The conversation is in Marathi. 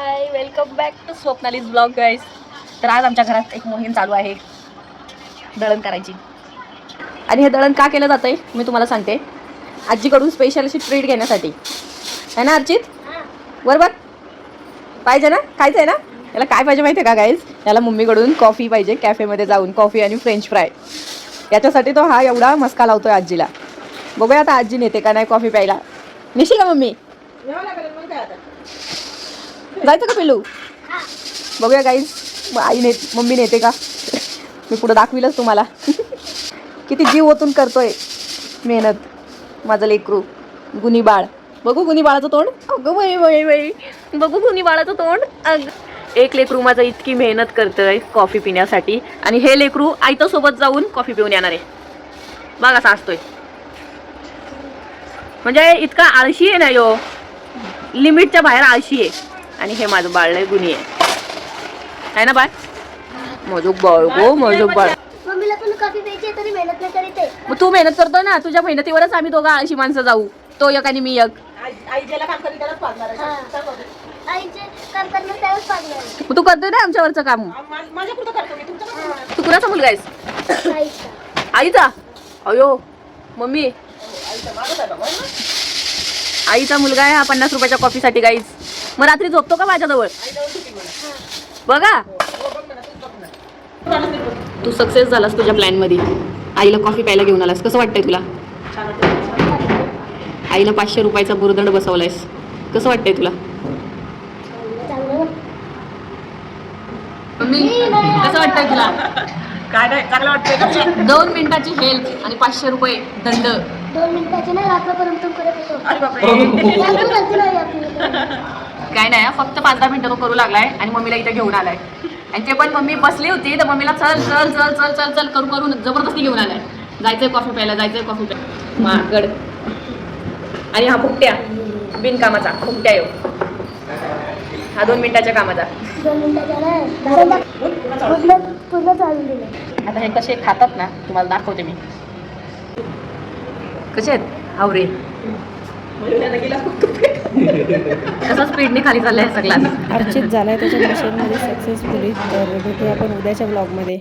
High, welcome back to Swapnali's blog guys. तर आज आमच्या घरात एक मोहीम चालू आहे दळण करायची. आणि हे दळण का केलं जातंय मी तुम्हाला सांगते. आजीकडून स्पेशल अशी ट्रीट घेण्यासाठी आहे ना अर्चित, बरोबर? पाहिजे ना, खायचं आहे ना. याला काय पाहिजे माहिती आहे का गाईज, याला मम्मीकडून कॉफी पाहिजे. कॅफेमध्ये जाऊन कॉफी आणि फ्रेंच फ्राय, याच्यासाठी तो हा एवढा मस्का लावतोय आजीला. बघूया आता आजी नेते का नाही कॉफी प्यायला. नेशील का मम्मी? जायचं का पिलू? बघूया गाईज, मम्मी नेते का. मी पुढे दाखविलच तुम्हाला किती जीव ओतून करतोय मेहनत माझं लेकरू गुनी बाळ. बघू गुनी बाळाचं तोंड. अगं बाई बाई बाई, बघू गुनी बाळाचं तोंड. एक लेकरू माझं इतकी मेहनत करतोय कॉफी पिण्यासाठी, आणि हे लेकरू आईच्या सोबत जाऊन कॉफी पिऊन येणार आहे. बघ असा असतोय, म्हणजे इतका आळशी आहे ना यो, लिमिटच्या बाहेर आळशी आहे. आणि हे माझं बाळ लय गुणी आहे ना बाळ. माझं बाळ गो, माझं बाळ. मम्मीला पण कॉफी प्यायची तरी मेहनत नाही करीत आहे. मग तू मेहनत करतो ना, तुझ्या मेहनतीवरच आम्ही दोघं आळशी माणसं जाऊ. तो एक आणि मी एक. आई ज्याला काम करीत त्यालाच पाजणार आहे. आईचे काम करणार त्यालाच पाजणार आहे. मग तू करतोय ना आमच्यावरचं काम. माझ्यापुरतं करतो मी, तुमचं तू कुणाचा मुलगा आहेस? आईचा. आईचा? अयो मम्मी, आईचा मुलगा आहे हा 50 रुपयाच्या कॉफीसाठी गाईज. मग रात्री झोपतो का माझ्याजवळ? बघा, तू सक्सेस झालास तुझ्या प्लॅन मध्ये. आईला कॉफी प्यायला घेऊन आलास. कसं वाटतंय तुला? आईला 500 रुपयाचा भुर्दंड बसवलायस. कसं वाटतंय तुला? मम्मी कसं वाटतंय तुला? काय नाही चांगलं वाटतंय. 2 मिनिटाची हेल्प आणि 500 रुपये दंड. 2 मिनिटाचे नाही, रात्रपर्यंत करत होतो. अरे बापरे. रात्र घालते नाही आपली. काय नाही, फक्त 5-10 मिनिटं तो करू लागलाय आणि मम्मीला इथे घेऊन आलाय. आणि ते पण मम्मी बसली होती तर मम्मीला चल चल चल चल चल चल करून करून जबरदस्ती घेऊन आलाय. जायचंय कॉफी प्यायला, जायचंय कॉफी प्यायला. मागड. आणि हा फुकट्या बिनकामाचा फुकट्या येऊ. हा 2 मिनिटाच्या कामाचा. 2 मिनिटाच्या नाही, पूर्ण चालून दिलं. आता हे कसे खातात ना तुम्हाला दाखवते मी. कसे आहेत आवरे. कसा स्पीडने खाली चाललाय सगळा. अर्चित झालाय त्याच्या मिशनमध्ये सक्सेसफुली. तर भेटूया आपण उद्याच्या ब्लॉगमध्ये.